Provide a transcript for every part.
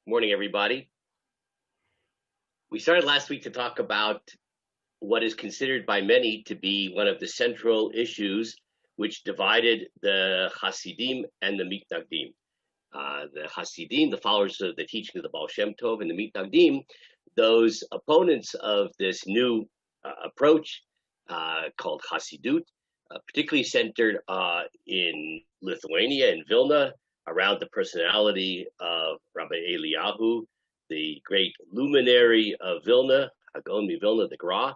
Morning, everybody. We started last week to talk about what is considered by many to be one of the central issues which divided the Chassidim and the Mitnagdim. The Chassidim, the followers of the teaching of the Baal Shem Tov, and the Mitnagdim, those opponents of this new approach called Chassidut, particularly centered in Lithuania and Vilna, around the personality of Rabbi Eliyahu, the great luminary of Vilna, Gaon of Vilna, the Gra.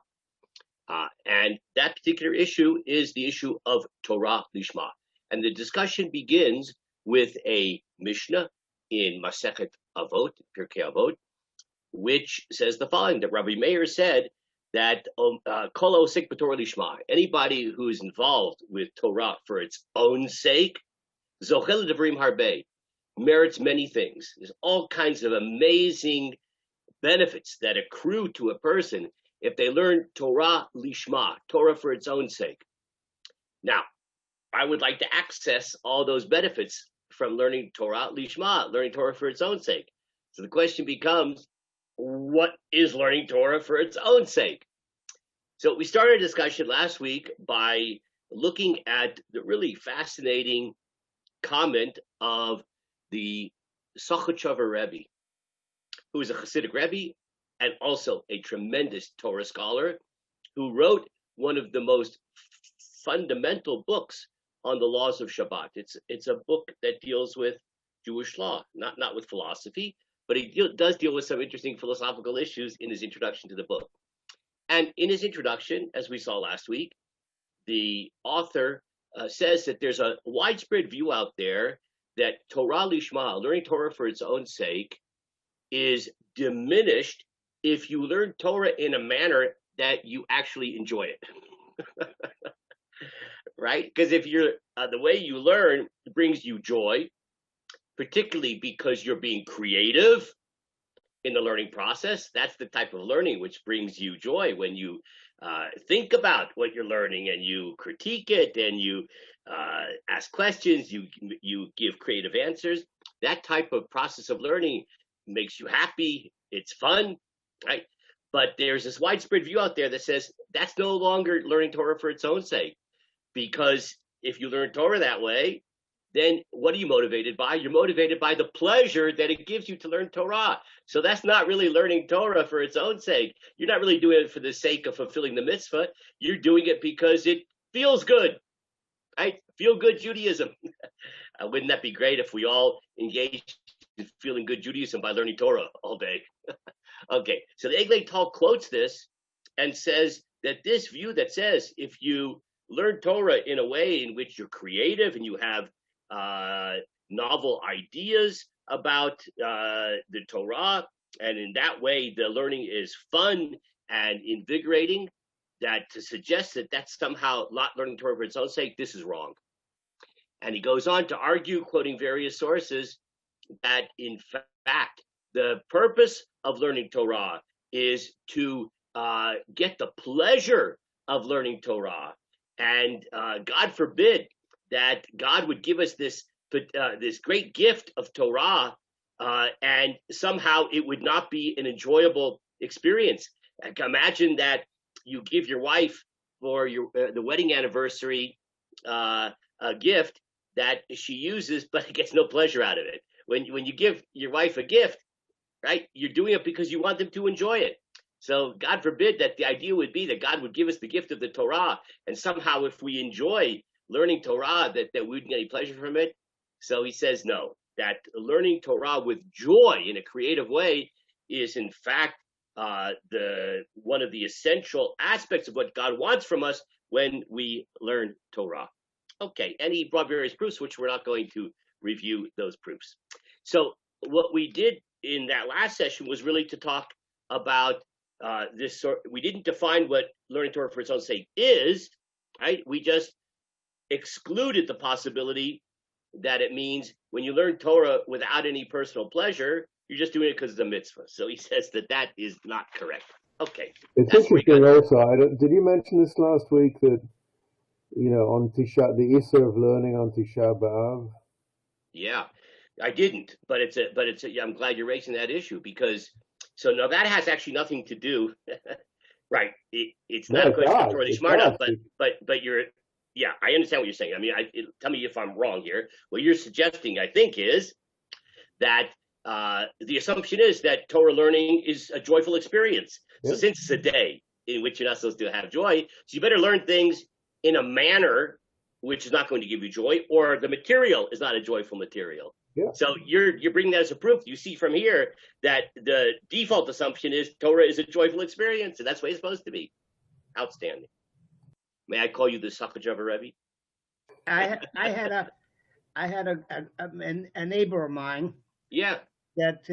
And that particular issue is the issue of Torah Lishma. And the discussion begins with a Mishnah in Masechet Avot, Pirkei Avot, which says the following, that Rabbi Meir said that Kol Osek b'Torah Lishma, anybody who is involved with Torah for its own sake, Zochel Devrim Harbe, merits many things. There's all kinds of amazing benefits that accrue to a person if they learn Torah Lishma, Torah for its own sake. Now, I would like to access all those benefits from learning Torah Lishma, learning Torah for its own sake. So the question becomes, what is learning Torah for its own sake? So we started a discussion last week by looking at the really fascinating comment of the Sochachover Rebbe, who is a Chassidic Rebbe and also a tremendous Torah scholar, who wrote one of the most fundamental books on the laws of Shabbat. It's a book that deals with Jewish law, not with philosophy, but he does deal with some interesting philosophical issues in his introduction to the book. And in his introduction, as we saw last week, the author says that there's a widespread view out there that Torah Lishma, learning Torah for its own sake, is diminished if you learn Torah in a manner that you actually enjoy it. Right? Because if you're the way you learn brings you joy, particularly because you're being creative in the learning process. That's the type of learning which brings you joy, when you think about what you're learning and you critique it and you ask questions, you give creative answers. That type of process of learning makes you happy. It's fun, right? But there's this widespread view out there that says that's no longer learning Torah for its own sake, because if you learn Torah that way, then what are you motivated by? You're motivated by the pleasure that it gives you to learn Torah. So that's not really learning Torah for its own sake. You're not really doing it for the sake of fulfilling the mitzvah. You're doing it because it feels good, right? Feel good Judaism. Wouldn't that be great if we all engaged in feeling good Judaism by learning Torah all day? Okay, so the Eglei Tal quotes this and says that this view that says if you learn Torah in a way in which you're creative and you have novel ideas about the Torah, and in that way the learning is fun and invigorating, that to suggest that that's somehow not learning Torah for its own sake, this is wrong. And he goes on to argue, quoting various sources, that in fact the purpose of learning Torah is to get the pleasure of learning Torah, and God forbid that God would give us this great gift of Torah, and somehow it would not be an enjoyable experience. Like, imagine that you give your wife for your the wedding anniversary a gift that she uses, but gets no pleasure out of it. When you give your wife a gift, right, you're doing it because you want them to enjoy it. So God forbid that the idea would be that God would give us the gift of the Torah, and somehow if we enjoy learning Torah, that we wouldn't get any pleasure from it. So he says no, that learning Torah with joy in a creative way is in fact one of the essential aspects of what God wants from us when we learn Torah. Okay, and he brought various proofs, which we're not going to review those proofs. So what we did in that last session was really to talk about this sort. We didn't define what learning Torah for its own sake is, right? We just excluded the possibility that it means when you learn Torah without any personal pleasure, you're just doing it because it's a mitzvah. So he says that is not correct. Okay. It's interesting also, did you mention this last week that, on Tisha, the Issa of learning on Tisha B'Av? Yeah. I didn't, but I'm glad you're raising that issue because so now that has actually nothing to do, right? It's No, not a it question of does. Torah It Lishma, does. but you're, yeah, I understand what you're saying. I mean, tell me if I'm wrong here. What you're suggesting, I think, is that the assumption is that Torah learning is a joyful experience. So Yeah. since it's a day in which you're not supposed to have joy, so you better learn things in a manner which is not going to give you joy, or the material is not a joyful material. Yeah. So you're bringing that as a proof. You see from here that the default assumption is Torah is a joyful experience, and that's what it's supposed to be. Outstanding. May I call you the Sakajava Rebbe? I I had a I had a neighbor of mine Yeah. that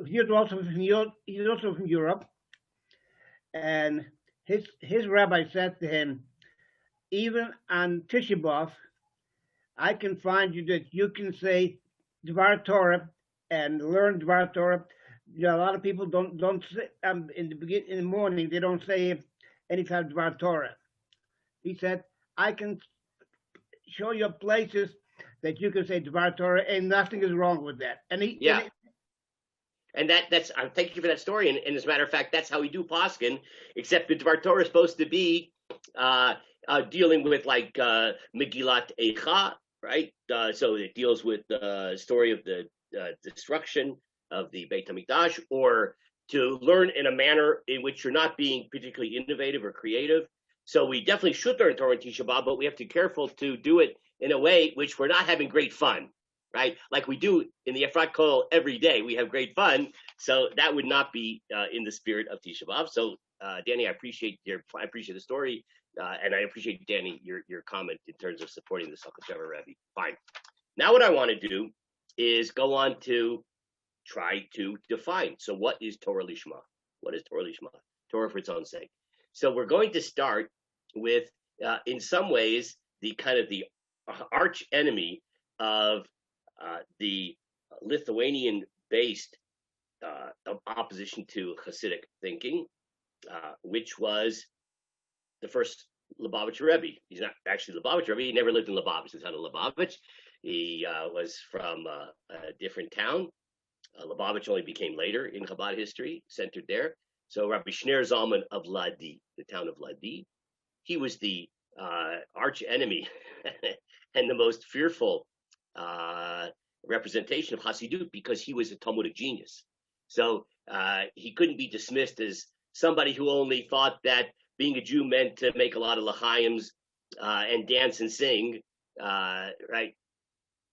he was also from Europe, and his rabbi said to him, even on Tisha B'av, I can find you that you can say Dvar Torah and learn Dvar Torah. You know, a lot of people don't say in the morning they don't say any kind of Dvar Torah. He said, I can show you places that you can say Dvar Torah, and nothing is wrong with that. And Yeah. And that's thank you for that story. And as a matter of fact, that's how we do Poskin, except the Dvar Torah is supposed to be dealing with like Megillat Eicha, right? So it deals with the story of the destruction of the Beit HaMikdash, or to learn in a manner in which you're not being particularly innovative or creative. So we definitely should learn Torah and Tisha B'Av, but we have to be careful to do it in a way which we're not having great fun, right? Like we do in the Efrat Kol every day, we have great fun. So that would not be in the spirit of Tisha B'Av. So Danny, I appreciate the story, and I appreciate Danny your comment in terms of supporting the Sakajava Rebbe. Fine. Now what I want to do is go on to try to define. So what is Torah Lishma? What is Torah Lishma? Torah for its own sake. So we're going to start with, in some ways, the kind of the arch enemy of the Lithuanian-based opposition to Chassidic thinking, which was the first Lubavitcher Rebbe. He's not actually Lubavitcher Rebbe. He never lived in Lubavitch. He's not a Lubavitch. He was from a different town. Lubavitch only became later in Chabad history, centered there. So Rabbi Shner Zalman of Ladi, the town of Ladi, he was the arch enemy and the most fearful representation of Hasidut because he was a Talmudic genius. So he couldn't be dismissed as somebody who only thought that being a Jew meant to make a lot of l'chaims and dance and sing, right?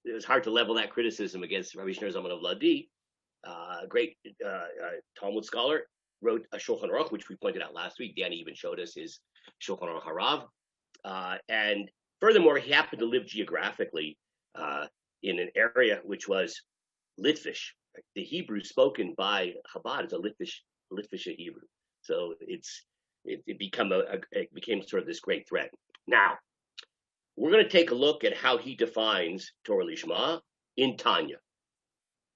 It was hard to level that criticism against Rabbi Shner Zalman of Ladi, a great Talmud scholar, wrote a Shulchan Aruch, which we pointed out last week. Danny even showed us his Shulchan Aruch Harav. And furthermore, he happened to live geographically in an area which was Litvish. The Hebrew spoken by Chabad is a Litvish Hebrew. So it became sort of this great threat. Now, we're going to take a look at how he defines Torah Lishma in Tanya,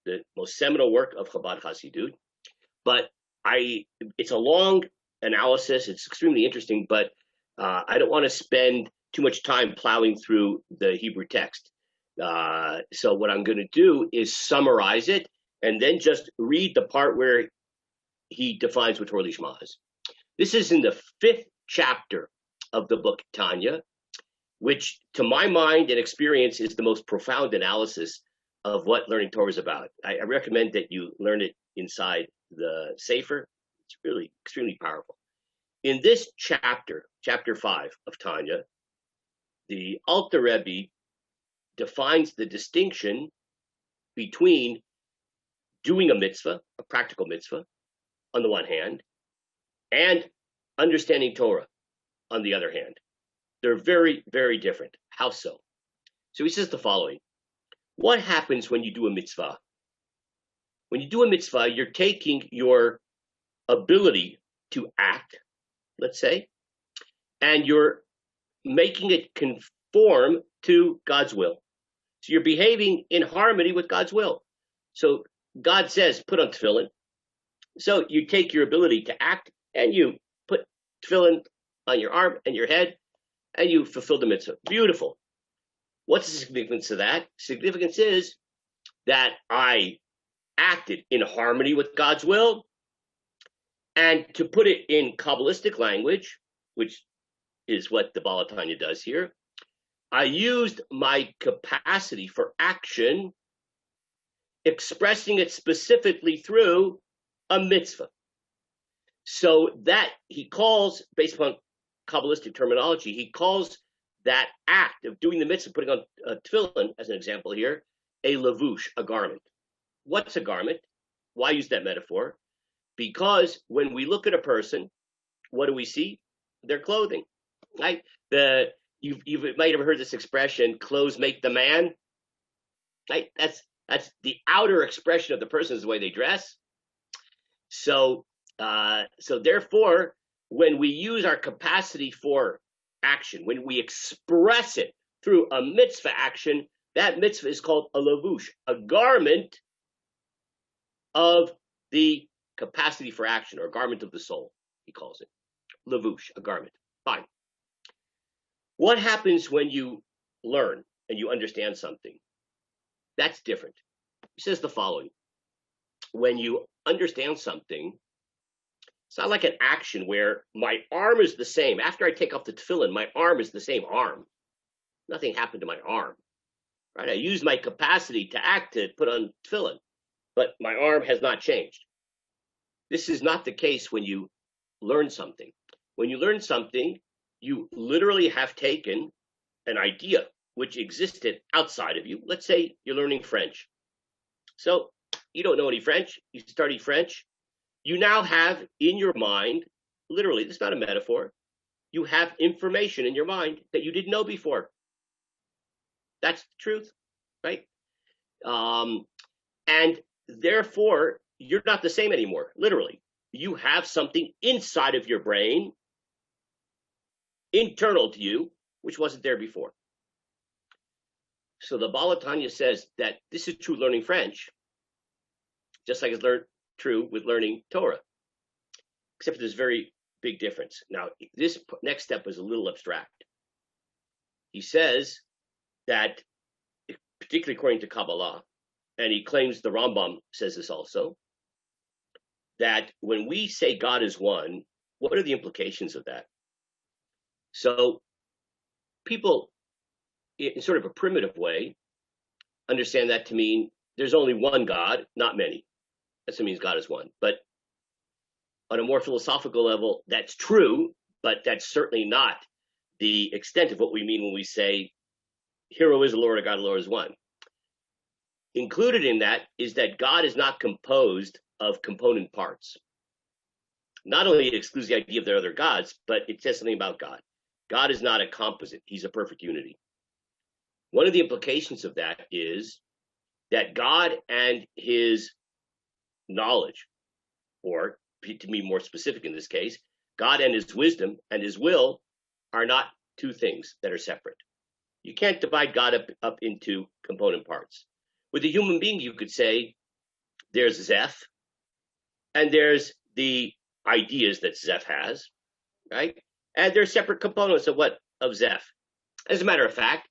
the most seminal work of Chabad Hasidut. But it's a long analysis. It's extremely interesting, but I don't want to spend too much time plowing through the Hebrew text. So what I'm going to do is summarize it and then just read the part where he defines what Torah Lishma is. This is in the 5th chapter of the book Tanya, which to my mind and experience is the most profound analysis of what learning Torah is about. I recommend that you learn it inside the Sefer. It's really extremely powerful. In this chapter, chapter 5 of Tanya, the Alter Rebbe defines the distinction between doing a mitzvah, a practical mitzvah, on the one hand, and understanding Torah on the other hand. They're very, very different. How so? So he says the following. What happens when you do a mitzvah? When you do a mitzvah, you're taking your ability to act, let's say, and you're making it conform to God's will. So you're behaving in harmony with God's will. So God says, put on tefillin. So you take your ability to act and you put tefillin on your arm and your head and you fulfill the mitzvah. Beautiful. What's the significance of that? Significance is that I acted in harmony with God's will. And to put it in Kabbalistic language, which is what the Baal HaTanya does here, I used my capacity for action, expressing it specifically through a mitzvah. So that he calls, based upon Kabbalistic terminology, he calls that act of doing the mitzvah, putting on a tefillin, as an example here, a lavush, a garment. What's a garment? Why use that metaphor? Because when we look at a person, what do we see? Their clothing, right? You might have heard this expression, clothes make the man, right? That's the outer expression of the person is the way they dress. So therefore, when we use our capacity for action, when we express it through a mitzvah action, that mitzvah is called a lavush, a garment of the capacity for action, or garment of the soul, he calls it. Lavush, a garment. Fine. What happens when you learn and you understand something? That's different. He says the following. When you understand something, it's not like an action where my arm is the same. After I take off the tefillin, my arm is the same arm. Nothing happened to my arm. Right? I use my capacity to act to put on tefillin, but my arm has not changed. This is not the case when you learn something. When you learn something, you literally have taken an idea which existed outside of you. Let's say you're learning French. So you don't know any French. You study French. You now have in your mind, literally, this is not a metaphor, you have information in your mind that you didn't know before. That's the truth, right? And therefore, you're not the same anymore, literally. You have something inside of your brain, internal to you, which wasn't there before. So the Baal HaTanya says that this is true learning French, just like it's true with learning Torah, except there's a very big difference. Now, this next step is a little abstract. He says that, particularly according to Kabbalah, and he claims the Rambam says this also, that when we say God is one, what are the implications of that? So people, in sort of a primitive way, understand that to mean there's only one God, not many. That's what it means God is one. But on a more philosophical level, that's true, but that's certainly not the extent of what we mean when we say, Hero is the Lord, or God, the Lord is one. Included in that is that God is not composed of component parts. Not only it excludes the idea of there are other gods, but it says something about God. God is not a composite. He's a perfect unity. One of the implications of that is that God and his knowledge, or to be more specific in this case, God and his wisdom and his will are not two things that are separate. You can't divide God up into component parts. With a human being, you could say there's Zeph, and there's the ideas that Zeph has, right? And they're separate components of Zeph. As a matter of fact,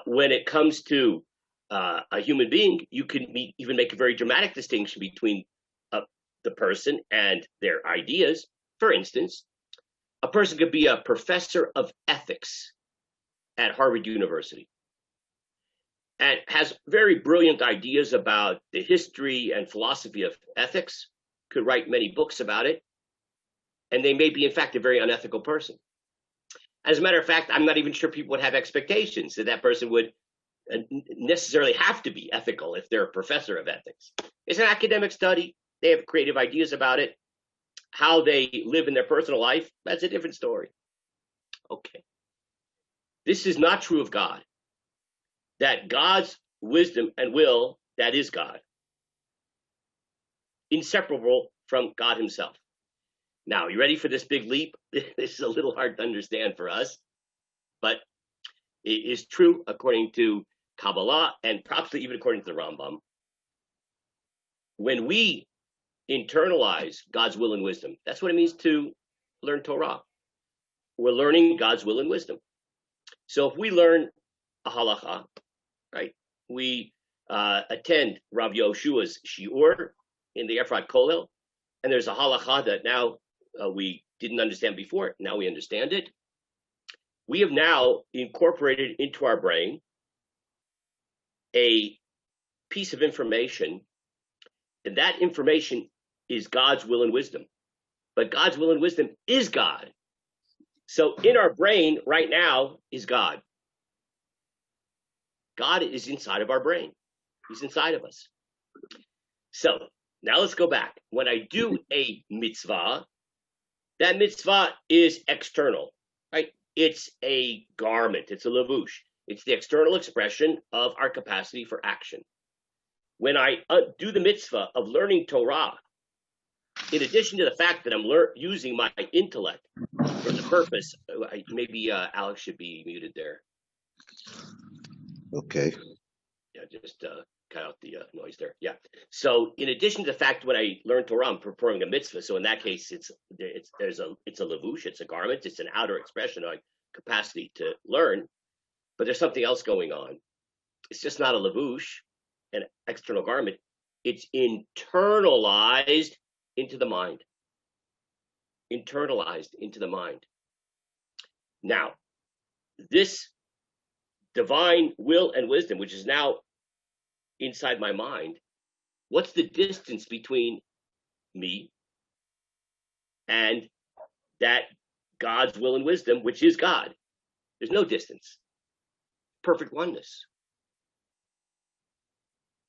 when it comes to a human being, you can even make a very dramatic distinction between the person and their ideas. For instance, a person could be a professor of ethics at Harvard University and has very brilliant ideas about the history and philosophy of ethics, could write many books about it, and they may be, in fact, a very unethical person. As a matter of fact, I'm not even sure people would have expectations that person would necessarily have to be ethical if they're a professor of ethics. It's an academic study. They have creative ideas about it. How they live in their personal life, that's a different story. Okay. This is not true of God. That God's wisdom and will, that is God, inseparable from God himself. Now, you ready for this big leap? This is a little hard to understand for us, but it is true according to Kabbalah and probably even according to the Rambam. When we internalize God's will and wisdom, that's what it means to learn Torah. We're learning God's will and wisdom. So if we learn a halacha, right, we attend Rav Yehoshua's shiur in the Efrat Kollel, and there's a halacha that now we didn't understand before. Now we understand it. We have now incorporated into our brain a piece of information, and that information is God's will and wisdom. But God's will and wisdom is God. So in our brain right now is God. God is inside of our brain. He's inside of us. So now let's go back. When I do a mitzvah, that mitzvah is external, right? It's a garment. It's a lavush. It's the external expression of our capacity for action. When I do the mitzvah of learning Torah, in addition to the fact that I'm using my intellect for the purpose, maybe Alex should be muted there. Okay. Yeah, just cut out the noise there. Yeah. So in addition to the fact when I learn Torah, I'm performing a mitzvah. So in that case, it's a lavush, it's a garment, it's an outer expression of capacity to learn. But there's something else going on. It's just not a lavush, an external garment. It's internalized into the mind. Internalized into the mind. Now, this divine will and wisdom, which is now inside my mind, what's the distance between me and that God's will and wisdom, which is God? There's no distance. Perfect oneness.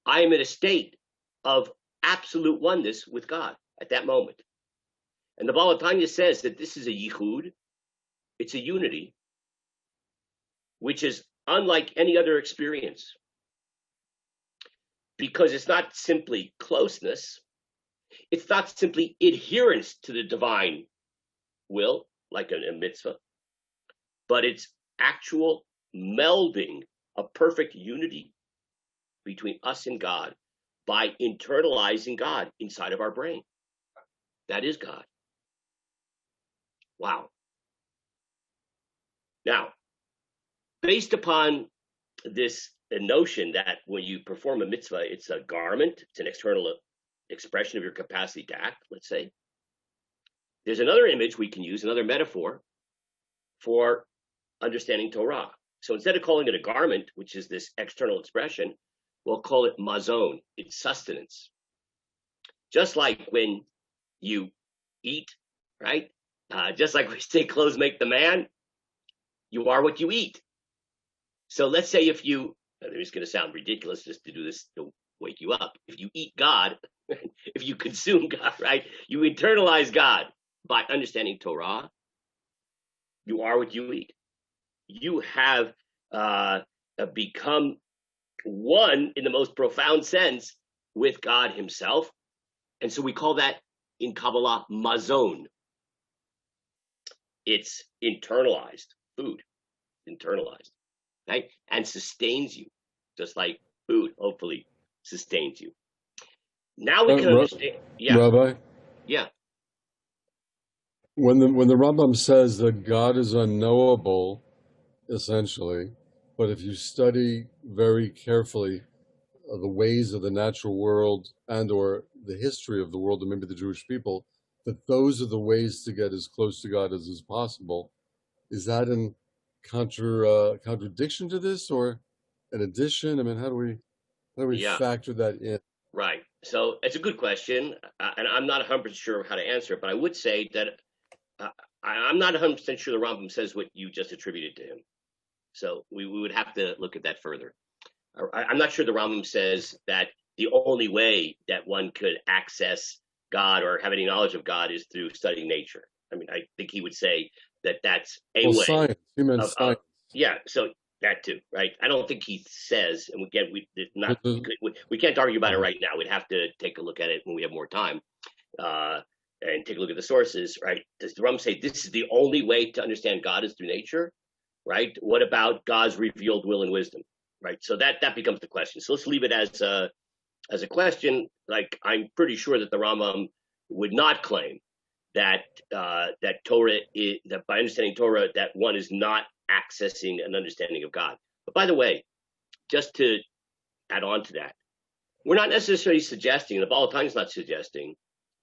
I am in a state of absolute oneness with God at that moment. And the Baal HaTanya says that this is a yichud, it's a unity, which is unlike any other experience. Because it's not simply closeness, it's not simply adherence to the divine will, like a mitzvah, but it's actual melding, a perfect unity between us and God by internalizing God inside of our brain. That is God. Wow. Now, based upon this notion that when you perform a mitzvah, it's a garment, it's an external expression of your capacity to act, let's say, there's another image we can use, another metaphor for understanding Torah. So instead of calling it a garment, which is this external expression, we'll call it mazon. It's sustenance. Just like when you eat, right? Just like we say clothes make the man, you are what you eat. So let's say if you, it's going to sound ridiculous just to do this to wake you up. If you eat God, if you consume God, right? You internalize God by understanding Torah. You are what you eat. You have become one in the most profound sense with God himself. And so we call that in Kabbalah mazon. It's internalized food, internalized, right? And sustains you, just like food, hopefully, sustains you. Now we can understand. Yeah. Rabbi? Yeah. When the Rambam says that God is unknowable, essentially, but if you study very carefully the ways of the natural world and or the history of the world and maybe the Jewish people, that those are the ways to get as close to God as is possible. Is that in contradiction to this or an addition? I mean, how do we factor that in? Right. So it's a good question, and I'm not 100% sure how to answer it, but I would say that I'm not 100% sure the Rambam says what you just attributed to him. So we would have to look at that further. I'm not sure the Rambam says that the only way that one could access God or have any knowledge of God is through studying nature. I mean, I think he would say that that's a way. Science. He meant science. Yeah, so that too, right? I don't think he says, and again, we can't argue about it right now. We'd have to take a look at it when we have more time and take a look at the sources, right? Does the Rambam say this is the only way to understand God is through nature, right? What about God's revealed will and wisdom, right? So that becomes the question. So let's leave it as a question. Like, I'm pretty sure that the Rambam would not claim that that Torah is, that by understanding Torah that one is not accessing an understanding of God. But by the way, just to add on to that. We're not necessarily suggesting, the Baal HaTanya is not suggesting,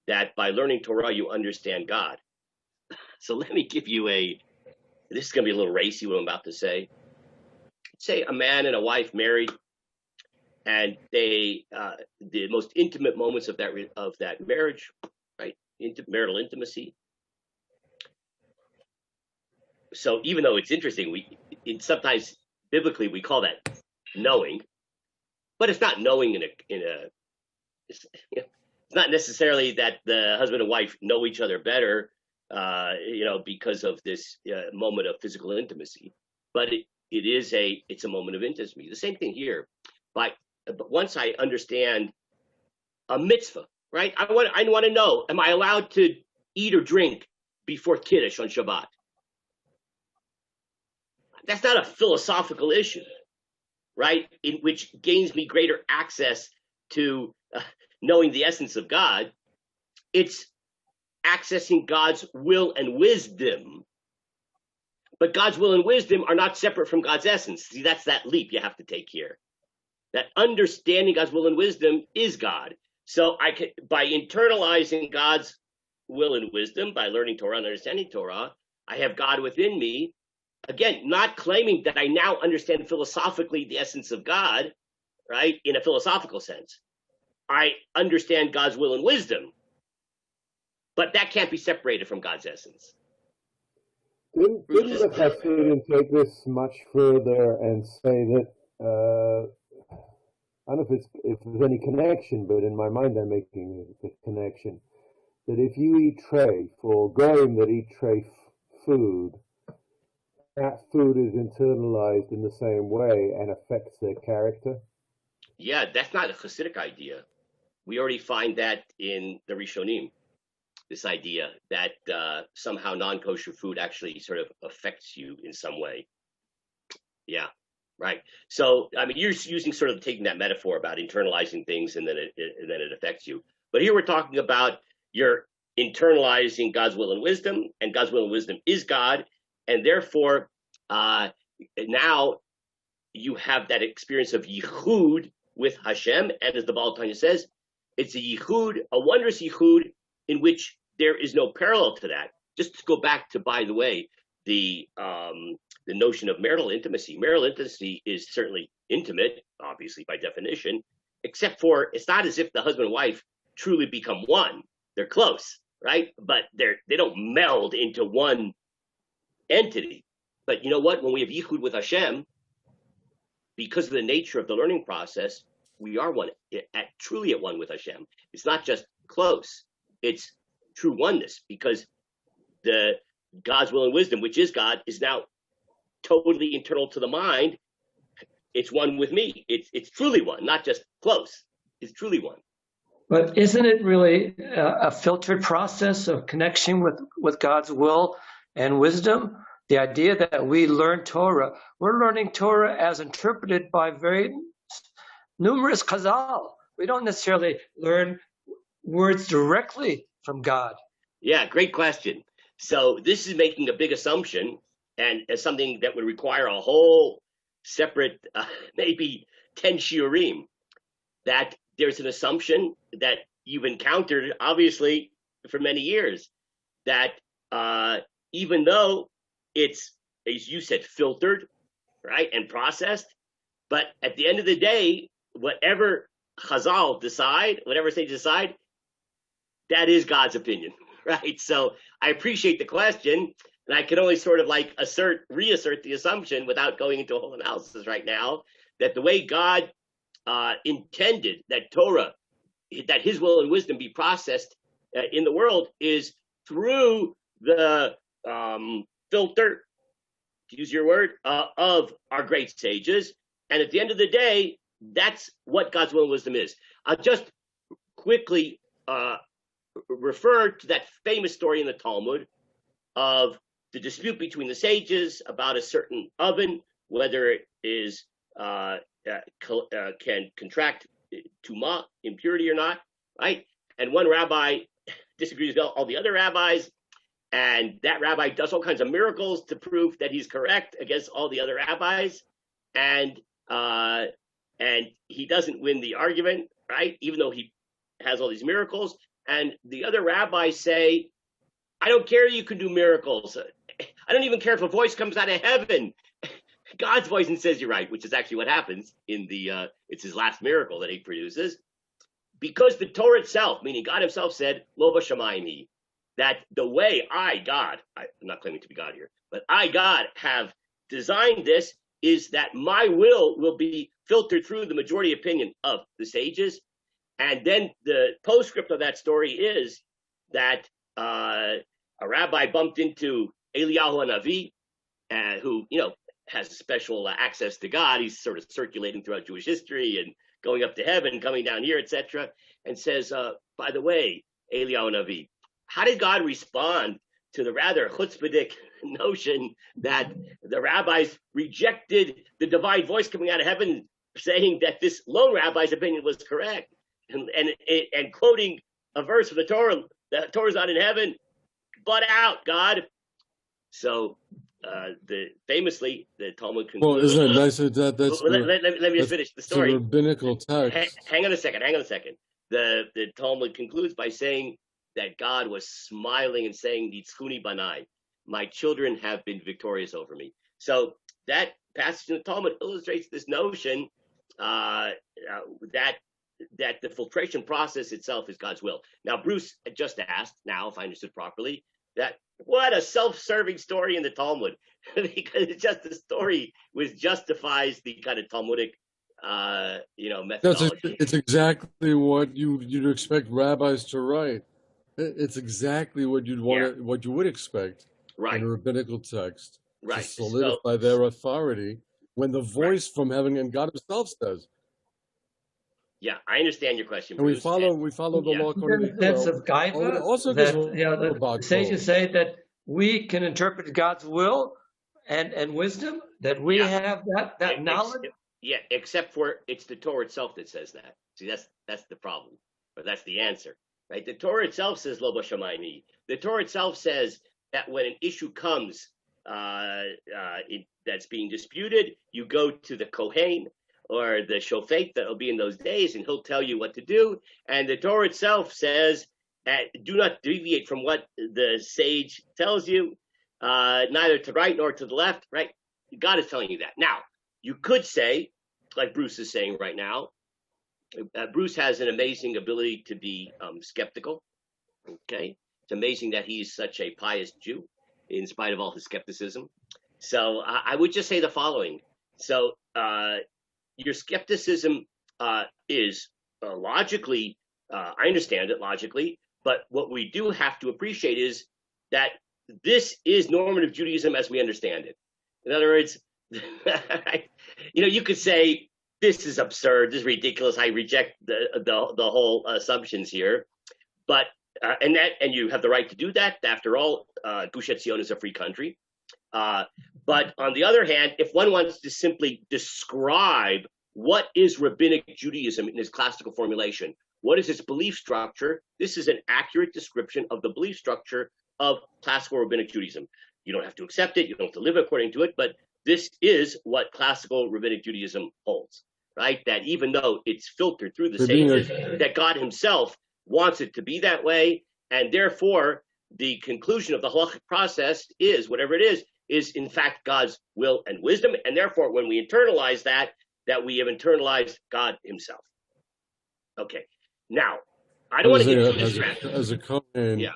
that by learning Torah you understand God. So let me give you this is going to be a little racy what I'm about to say. Say a man and a wife married, and they the most intimate moments of that marriage, right? Marital intimacy. So even though it's interesting, sometimes biblically we call that knowing, but it's not knowing it's not necessarily that the husband and wife know each other better, because of this moment of physical intimacy, but it's a moment of intimacy. The same thing here, but once I understand a mitzvah, right? I want to know: am I allowed to eat or drink before Kiddush on Shabbat? That's not a philosophical issue, right? In which gains me greater access to knowing the essence of God. It's accessing God's will and wisdom. But God's will and wisdom are not separate from God's essence. See, that's that leap you have to take here. That understanding God's will and wisdom is God. So by internalizing God's will and wisdom, by learning Torah and understanding Torah, I have God within me. Again, not claiming that I now understand philosophically the essence of God, right, in a philosophical sense. I understand God's will and wisdom, but that can't be separated from God's essence. Didn't the Chassidim take this much further and say that, I don't know if there's any connection, but in my mind I'm making the connection, that if you eat treif, for goyim that eat treif food, that food is internalized in the same way and affects their character? Yeah, that's not a Chassidic idea. We already find that in the Rishonim, this idea that somehow non-kosher food actually sort of affects you in some way. Yeah, right. So, I mean, you're using sort of taking that metaphor about internalizing things and then it affects you. But here we're talking about you're internalizing God's will and wisdom, and God's will and wisdom is God. And therefore, now you have that experience of yichud with Hashem. And as the Baal HaTanya says, it's a yichud, a wondrous yichud, in which there is no parallel to that. Just to go back to, by the way, the notion of marital intimacy. Marital intimacy is certainly intimate, obviously, by definition, except for it's not as if the husband and wife truly become one. They're close, right? But they don't meld into one entity. But you know what? When we have yichud with Hashem, because of the nature of the learning process, we are one, truly at one with Hashem. It's not just close; it's true oneness, because the God's will and wisdom, which is God, is now totally internal to the mind. It's one with me. It's truly one, not just close. It's truly one. But isn't it really a filtered process of connection with God's will and wisdom? The idea that we learn Torah, we're learning Torah as interpreted by very numerous chazal. We don't necessarily learn words directly from God. Yeah, great question. So this is making a big assumption, and as something that would require a whole separate, maybe 10 shiurim, that there's an assumption that you've encountered, obviously, for many years, that even though it's, as you said, filtered, right, and processed, but at the end of the day, whatever Chazal decide, whatever they decide, that is God's opinion, right? So I appreciate the question, and I can only sort of like reassert the assumption without going into a whole analysis right now, that the way God intended that Torah, that his will and wisdom be processed in the world is through the filter, to use your word, of our great sages. And at the end of the day, that's what God's will and wisdom is. I'll just quickly refer to that famous story in the Talmud of the dispute between the sages about a certain oven, whether it is can contract tumah, impurity or not, right? And one rabbi disagrees with all the other rabbis, and that rabbi does all kinds of miracles to prove that he's correct against all the other rabbis, and and he doesn't win the argument, right? Even though he has all these miracles. And the other rabbis say, I don't care, you can do miracles. I don't even care if a voice comes out of heaven, God's voice, and says you're right, which is actually what happens in the, it's his last miracle that he produces. Because the Torah itself, meaning God himself, said, Lo b'shamayim, that the way I, God, I'm not claiming to be God here, but I, God, have designed this is that my will be filtered through the majority opinion of the sages. And then the postscript of that story is that a rabbi bumped into Eliyahu Navi, who, has special access to God. He's sort of circulating throughout Jewish history and going up to heaven, coming down here, etc., and says, by the way, Eliyahu Navi, how did God respond to the rather chutzpahdik notion that the rabbis rejected the divine voice coming out of heaven, saying that this lone rabbi's opinion was correct, and quoting a verse of the Torah's not in heaven, but out, God. So famously, the Talmud concludes. Well, isn't it nice that let me just finish the story. It's a rabbinical text. Hang on a second. The Talmud concludes by saying that God was smiling and saying, Nitzchuni banai, my children have been victorious over me. So that passage in the Talmud illustrates this notion that the filtration process itself is God's will. Now, Bruce just asked, now, if I understood properly, that what a self-serving story in the Talmud, because it's just a story which justifies the kind of Talmudic, methodology. It's exactly what you'd expect rabbis to write. It's exactly what you'd want, what you would expect in a rabbinical text to solidify their authority when the voice from heaven and God himself says. Yeah, I understand your question, and Bruce. we follow the law according to sense of gaiva. Also, the sages say that we can interpret God's will and wisdom, that we have that knowledge. Except for it's the Torah itself that says that. See, that's the problem, but that's the answer, right? The Torah itself says Lo b'shamayim. The Torah itself says that when an issue comes that's being disputed, you go to the Kohen or the Shofet that will be in those days, and he'll tell you what to do. And the Torah itself says, do not deviate from what the sage tells you, neither to right nor to the left, right? God is telling you that. Now, you could say, like Bruce is saying right now, Bruce has an amazing ability to be skeptical, okay? It's amazing that he's such a pious Jew, in spite of all his skepticism. So I would just say the following. So your skepticism is logically, I understand it logically, but what we do have to appreciate is that this is normative Judaism as we understand it. In other words, you could say, this is absurd, this is ridiculous, I reject the whole assumptions here. But, and you have the right to do that. After all, Gush Etzion is a free country. But on the other hand, if one wants to simply describe what is rabbinic Judaism in its classical formulation, what is its belief structure, this is an accurate description of the belief structure of classical rabbinic Judaism. You don't have to accept it, you don't have to live according to it, but this is what classical rabbinic Judaism holds, right? That even though it's filtered through the sages, that God himself wants it to be that way, and therefore the conclusion of the halachic process is, whatever it is in fact God's will and wisdom, and therefore when we internalize that we have internalized God himself. Okay, now I don't want to get too distracted. As a Kohen,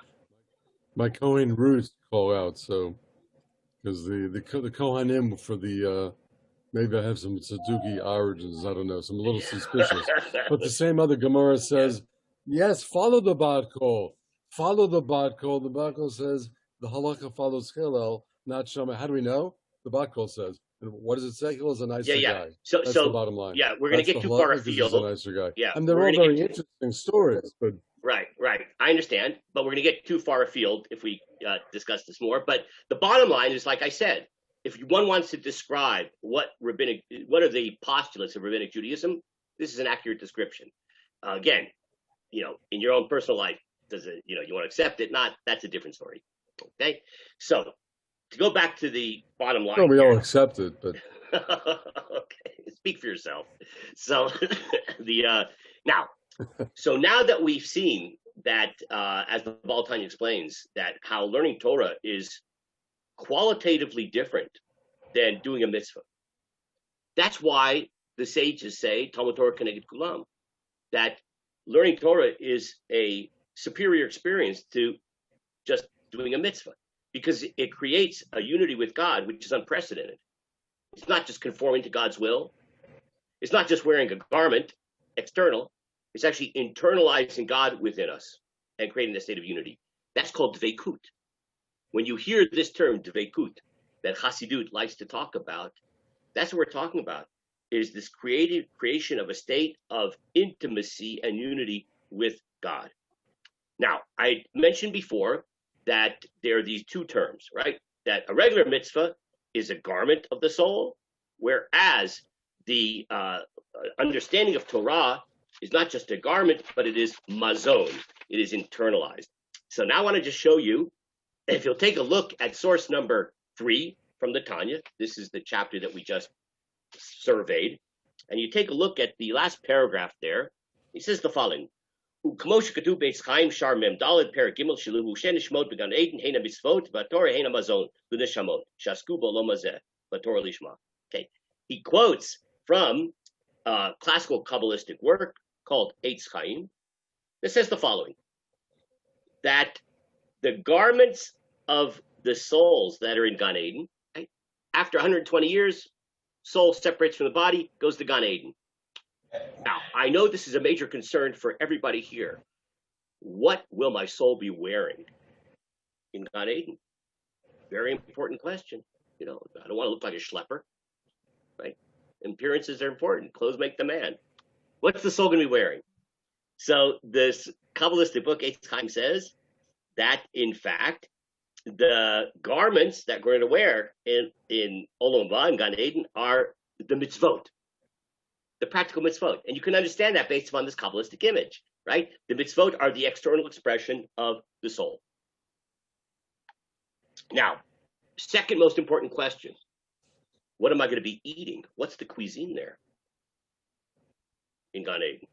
my Kohen roots call out, so because the Kohanim for the maybe I have some Tzaduki origins, I don't know, so I'm a little suspicious. But the same other Gemara says, yes, follow the Bad Kol. Follow the Bad Kol. The Bad Kol says the halakha follows Hillel, not Shema. How do we know? The Bad Kol says. And what does it say? Hillel is a nicer guy. So that's the bottom line. Yeah, we're going to get too far afield. He's a nicer guy. Yeah, and they're all very interesting stories. But Right. I understand, but we're going to get too far afield if we discuss this more. But the bottom line is, like I said, if one wants to describe what are the postulates of rabbinic Judaism, this is an accurate description. Again, in your own personal life, does it, you want to accept it? Not, that's a different story. Okay. So to go back to the bottom line. No, we all accept it, but okay, speak for yourself. So now that we've seen that, as the Baal Tanya explains, that how learning Torah is qualitatively different than doing a mitzvah. That's why the sages say Talmud Torah Keneged Kulam, that learning Torah is a superior experience to just doing a mitzvah, because it creates a unity with God which is unprecedented. It's not just conforming to God's will. It's not just wearing a garment, external. It's actually internalizing God within us and creating a state of unity. That's called dveikut. When you hear this term, dveikut, that Chassidut likes to talk about, that's what we're talking about, is this creation of a state of intimacy and unity with God. Now, I mentioned before that there are these two terms, right? That a regular mitzvah is a garment of the soul, whereas the understanding of Torah is not just a garment, but it is mazon. It is internalized. So now I want to just show you, if you'll take a look at source number 3 from the Tanya, this is the chapter that we just surveyed, and you take a look at the last paragraph there, he says the following: כמו שכתוב בעץ חיים שער מ"ד פרק ג' שלבושי נשמות בגן עדן הן המצוות והתורה הן המזון לנשמות שעסקו בעולם הזה בתורה לשמה. Okay, he quotes from a classical Kabbalistic work called Eitz Chaim that says the following: that the garments of the souls that are in Gan Eden, right, after 120 years, soul separates from the body, goes to Gan Eden. Now, I know this is a major concern for everybody here. What will my soul be wearing in Gan Eden? Very important question. You know, I don't want to look like a schlepper, right? Appearances are important. Clothes make the man. What's the soul going to be wearing? So this Kabbalistic book, Eitz Chaim, says that, in fact, the garments that we're going to wear in Olam Haba and Gan Eden are the mitzvot, the practical mitzvot. And you can understand that based upon this Kabbalistic image, right? The mitzvot are the external expression of the soul. Now, second most important question: what am I going to be eating? What's the cuisine there in Gan Eden?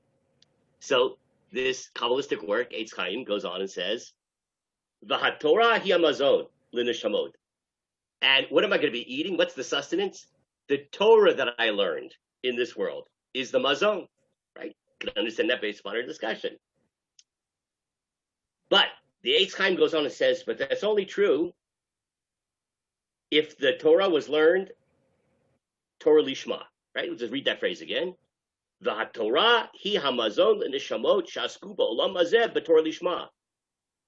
So this Kabbalistic work, Eitz Chaim, goes on and says, V'hatorah hi hamazon l'neshamot. And what am I going to be eating? What's the sustenance? The Torah that I learned in this world is the mazon, right? You can understand that based upon our discussion. But the Eitz Chaim goes on and says, but that's only true if the Torah was learned Torah Lishma, right? Let's just read that phrase again. V'hatorah hi hamazon l'neshamot shasku ba'olam hazeh b'Torah Lishma.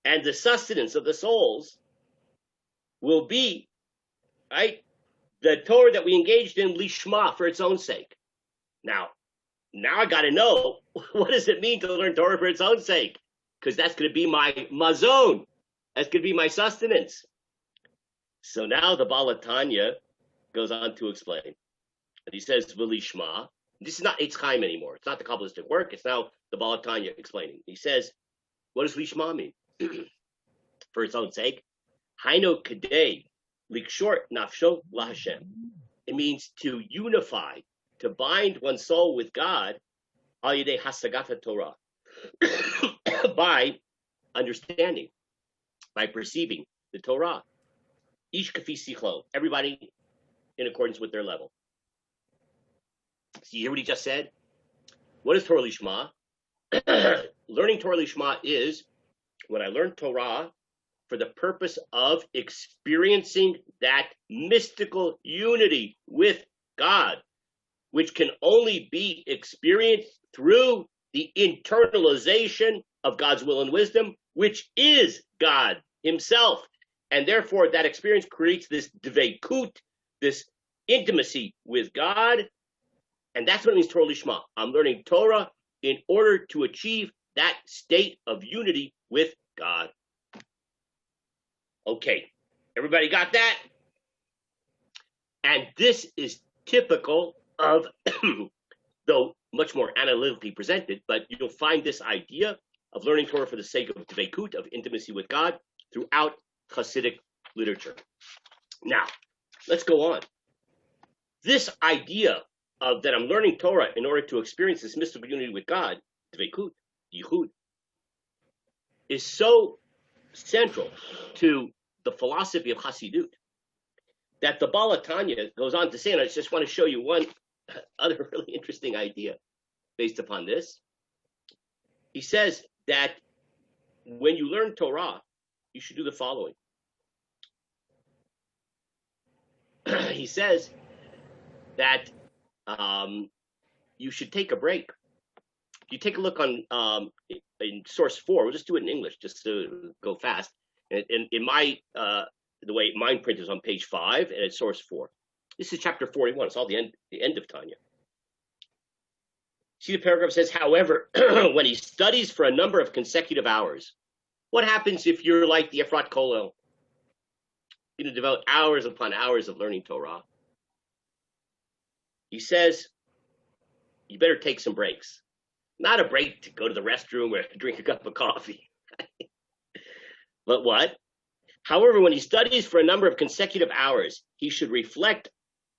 And the sustenance of the souls will be, right, the Torah that we engaged in lishma, for its own sake. Now I got to know, what does it mean to learn Torah for its own sake? Because that's going to be my mazon. That's going to be my sustenance. So now the Baal Tanya goes on to explain. And he says, v'lishma. This is not Eitz Chaim anymore. It's not the Kabbalistic work. It's now the Baal Tanya explaining. He says, what does lishma mean? For its own sake. Haino kadei likshort nafsho laHashem. It means to unify, to bind one's soul with God, al yedei hasagata Torah, by understanding, by perceiving the Torah. Ish kafi sichlo, everybody in accordance with their level. See, you hear what he just said? What is Torah Lishma? Learning Torah Lishma is when I learn Torah for the purpose of experiencing that mystical unity with God, which can only be experienced through the internalization of God's will and wisdom, which is God himself. And therefore, that experience creates this dveikut, this intimacy with God. And that's what it means, Torah Lishma. I'm learning Torah in order to achieve that state of unity with God. Okay, everybody got that? And this is typical of, though much more analytically presented, but you'll find this idea of learning Torah for the sake of dveikut, of intimacy with God, throughout Chassidic literature. Now, let's go on. This idea of that I'm learning Torah in order to experience this mystical unity with God, dveikut, yichud, is so central to the philosophy of Chassidut that the Baal Tanya goes on to say, and I just want to show you one other really interesting idea based upon this. He says that when you learn Torah, you should do the following. He says that you should take a break. If you take a look on in source 4, we'll just do it in English just to go fast. And in my the way mine print is on page 5 and it's source 4. This is chapter 41. It's all the end of Tanya. See, the paragraph says, however, when he studies for a number of consecutive hours, what happens if you're like the Efrat Kollel? You're going to devote hours upon hours of learning Torah. He says, you better take some breaks. Not a break to go to the restroom or drink a cup of coffee. But what? However, when he studies for a number of consecutive hours, he should reflect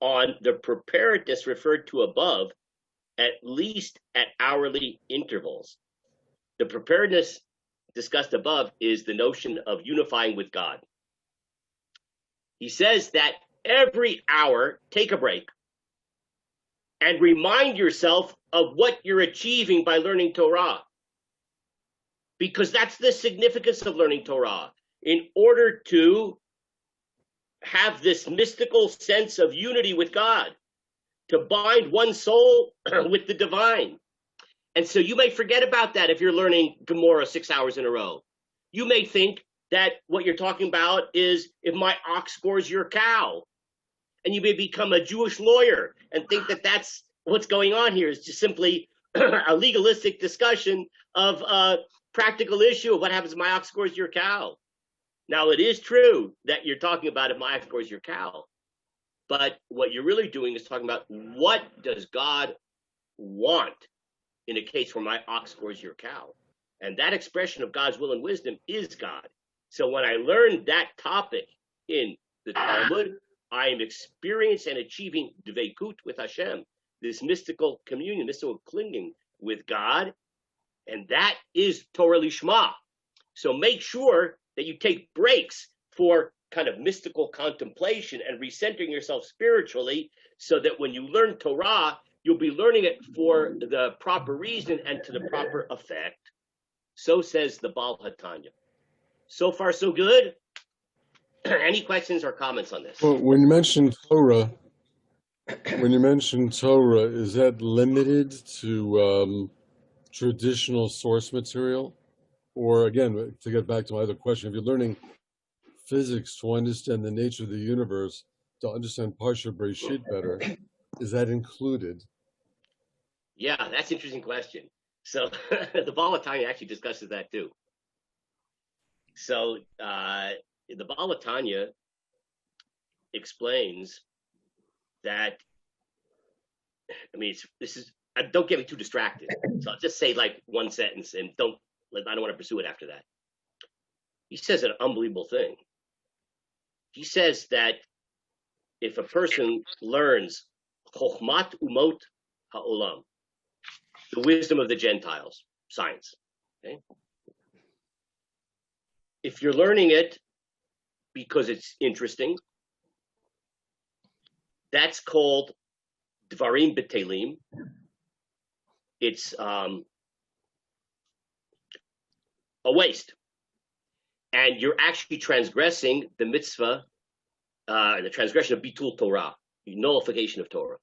on the preparedness referred to above, at least at hourly intervals. The preparedness discussed above is the notion of unifying with God. He says that every hour, take a break and remind yourself of what you're achieving by learning Torah. Because that's the significance of learning Torah. In order to have this mystical sense of unity with God, to bind one soul with the divine. And so you may forget about that if you're learning Gemara 6 hours in a row. You may think that what you're talking about is if my ox gores your cow. And you may become a Jewish lawyer and think that that's what's going on here is just simply a legalistic discussion of a practical issue of what happens if my ox gores your cow. Now, it is true that you're talking about if my ox gores your cow. But what you're really doing is talking about what does God want in a case where my ox gores your cow. And that expression of God's will and wisdom is God. So when I learned that topic in the Talmud, I am experiencing and achieving dveikut with Hashem, this mystical communion, mystical clinging with God. And that is Torah Lishma. So make sure that you take breaks for kind of mystical contemplation and recentering yourself spiritually so that when you learn Torah, you'll be learning it for the proper reason and to the proper effect. So says the Baal HaTanya. So far, so good. Any questions or comments on this? Well, when you mention Torah, is that limited to traditional source material? Or again, to get back to my other question, if you're learning physics to understand the nature of the universe, to understand Parsha Breshit better, is that included? Yeah, that's an interesting question. So the Baal HaTanya actually discusses that too. So the Baal HaTanya explains that, I mean, don't get me too distracted. So I'll just say like one sentence and I don't want to pursue it after that. He says an unbelievable thing. He says that if a person learns Chochmat Umot Ha'olam, the wisdom of the Gentiles, science, okay? If you're learning it because it's interesting, that's called Dvarim B'Telim. It's a waste. And you're actually transgressing the mitzvah, the transgression of Bitul Torah, nullification of Torah.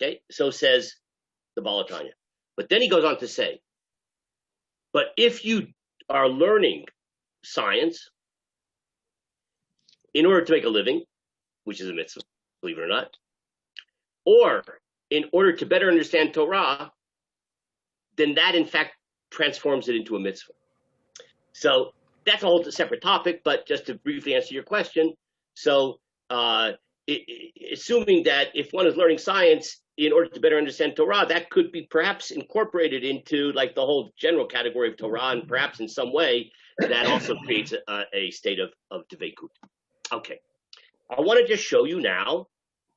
Okay, so says the Baal HaTanya. But then he goes on to say, but if you are learning science in order to make a living, which is a mitzvah, believe it or not, or in order to better understand Torah, then that in fact transforms it into a mitzvah. So that's a whole separate topic, but just to briefly answer your question, so assuming that if one is learning science in order to better understand Torah, that could be perhaps incorporated into like the whole general category of Torah, and perhaps in some way that also creates a state of dveikut. Okay, I want to just show you now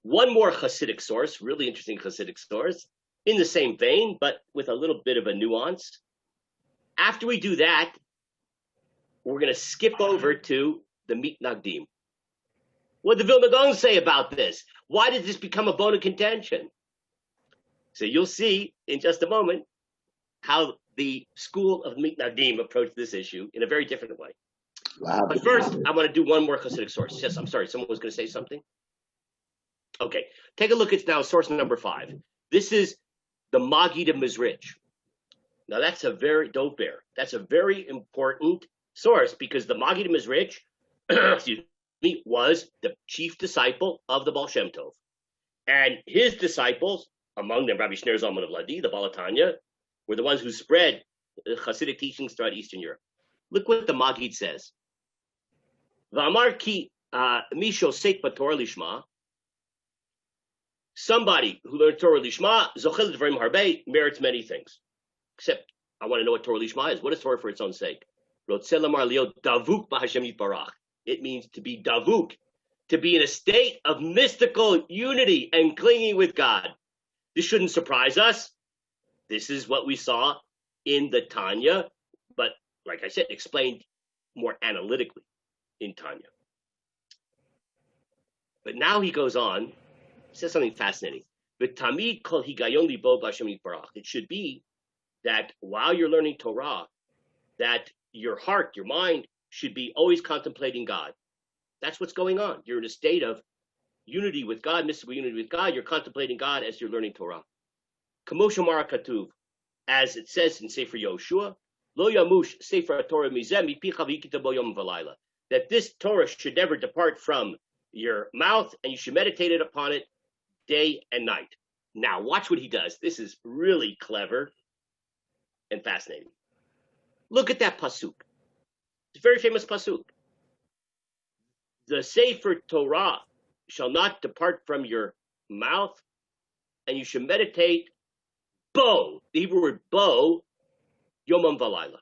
one more Chassidic source, really interesting Chassidic source, in the same vein, but with a little bit of a nuance. After we do that, we're going to skip over to the Mitnagdim. What did the Vilna Gaon say about this? Why did this become a bone of contention? So you'll see in just a moment how the school of Mitnagdim approached this issue in a very different way. But first, I want to do one more Chassidic source. Yes, I'm sorry, someone was going to say something? Okay, take a look at now source number 5. This is the Maggid of Mizrich. Now that's a very That's a very important source because the Maggid of Mizrich, excuse me, was the chief disciple of the Baal Shem Tov, and his disciples, among them Rabbi Shner Zalman of Ladi, the Balatanya, were the ones who spread Hasidic teachings throughout Eastern Europe. Look what the Maggid says. V'amar ki misho seit Torah Lishma. Somebody who learned Torah Lishma, zochel d'varim harbe, merits many things. Except, I want to know what Torah Lishma is. What is Torah for its own sake? Rotzeh lamar liot davuk b'Hashem yitbarach. It means to be davuk, to be in a state of mystical unity and clinging with God. This shouldn't surprise us. This is what we saw in the Tanya, but like I said, explained more analytically in Tanya. But now he goes on, he says something fascinating. V'tamid kol higayon libo b'Hashem yitbarach. It should be that while you're learning Torah, that your heart, your mind, should be always contemplating God. That's what's going on. You're in a state of unity with God, mystical unity with God. You're contemplating God as you're learning Torah. Kamo shomar katuv, as it says in Sefer Yoshua, lo yamush Sefer Torah mizeh mipicha v'yikita bo yom v'layla. That this Torah should never depart from your mouth, and you should meditate upon it day and night. Now, watch what he does. This is really clever and fascinating. Look at that pasuk. It's a very famous pasuk. The Sefer Torah shall not depart from your mouth, and you should meditate bo, the Hebrew word bo, yomam v'layla.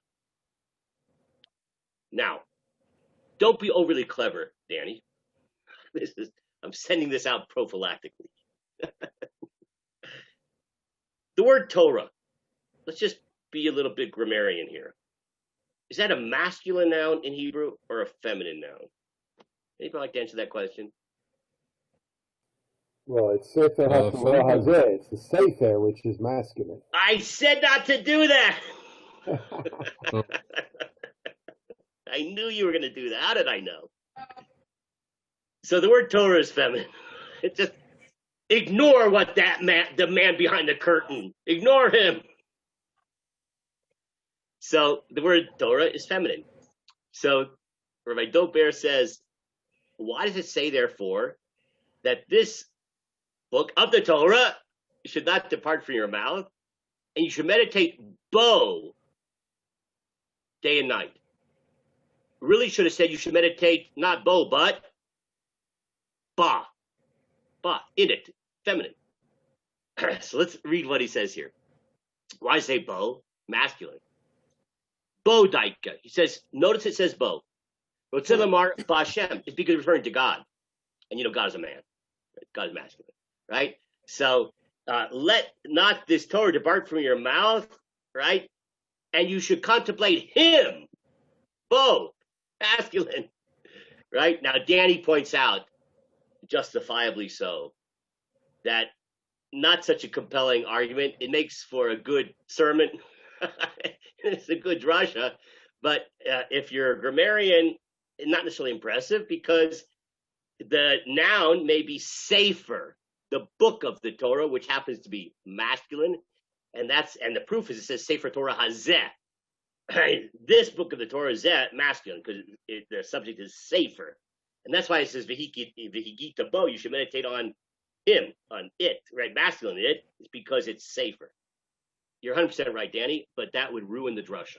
Now, don't be overly clever, Danny. I'm sending this out prophylactically. The word Torah, let's just be a little bit grammarian here. Is that a masculine noun in Hebrew or a feminine noun? Anybody like to answer that question? Well, it's Sefer HaTorah Hazeh. It's the Sefer, which is masculine. I said not to do that. I knew you were going to do that. How did I know? So the word Torah is feminine. It just ignore what that man, the man behind the curtain, ignore him. So the word Torah is feminine. So Rabbi Dober says, why does it say, therefore, that this book of the Torah should not depart from your mouth, and you should meditate bo day and night? Really should have said you should meditate not bo, but ba, in it, feminine. So let's read what he says here. Why say bo? Masculine. Bo daika. He says, notice it says bo. Rotzelamar ba'Hashem. It's because it's referring to God. And you know God is a man. Right? God is masculine. Right? So let not this Torah depart from your mouth, right? And you should contemplate him. Bo, masculine. Right? Now Danny points out, justifiably so, that not such a compelling argument. It makes for a good sermon. It's a good drasha, but if you're a grammarian, not necessarily impressive, because the noun may be safer, the book of the Torah, which happens to be masculine, and the proof is it says Sefer Torah Hazeh. This book of the Torah is masculine because the subject is safer, and that's why it says v'higita bo. You should meditate on him, on it, right? Masculine it is because it's safer. You're 100% right, Danny, but that would ruin the drasha.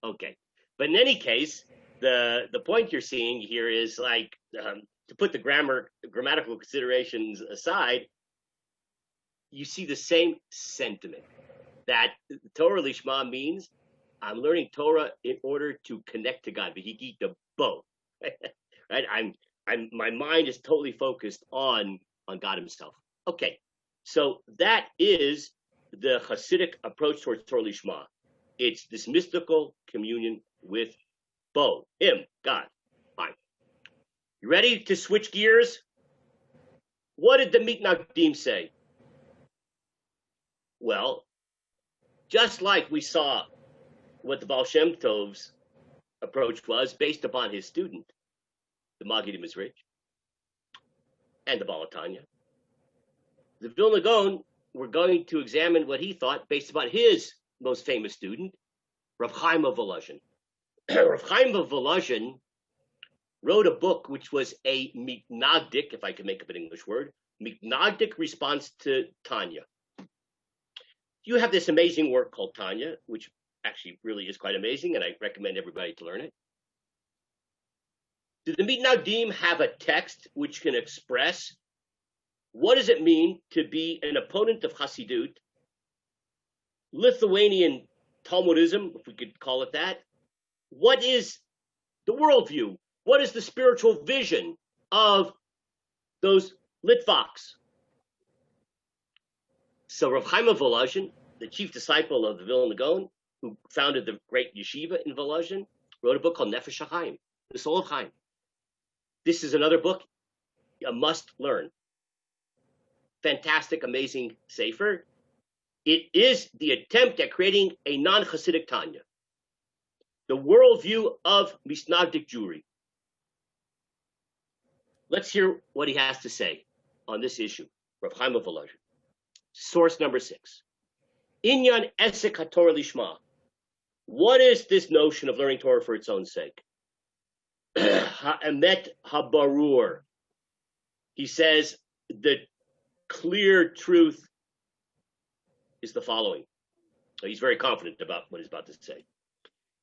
Okay, but in any case, the point you're seeing here is like to put the grammatical considerations aside, you see the same sentiment that Torah Lishma means I'm learning Torah in order to connect to God. V'higita bo, right? I'm my mind is totally focused on God himself. Okay, so that is the Chassidic approach towards Torah Lishma. It's this mystical communion with Bo, him, God. Fine. You ready to switch gears? What did the Mitnagdim say? Well, just like we saw what the Baal Shem Tov's approach was based upon his student, the Maggid Mizrich, and the Baal Tanya, the Vilna Gaon, we're going to examine what he thought based upon his most famous student, Rav Chaim of Volozhin. Rav Chaim of Volozhin wrote a book which was a mitnagdic, if I can make up an English word, mitnagdic response to Tanya. You have this amazing work called Tanya, which actually really is quite amazing, and I recommend everybody to learn it. Do the mitnagdim have a text which can express what does it mean to be an opponent of Chassidut, Lithuanian Talmudism, if we could call it that? What is the worldview? What is the spiritual vision of those Litvaks? So Rav Chaim of Volozhin, the chief disciple of the Vilna Gaon, who founded the great yeshiva in Volozhin, wrote a book called Nefesh HaChaim, The Soul of Chaim. This is another book you must learn. Fantastic, amazing sefer. It is the attempt at creating a non-Chassidic Tanya, the worldview of Misnagdic Jewry. Let's hear what he has to say on this issue, Rav Chaim of Volozhin. Source number 6. Inyan Esek HaTorah Lishma. What is this notion of learning Torah for its own sake? Ha'emet habarur. He says the clear truth is the following. So he's very confident about what he's about to say.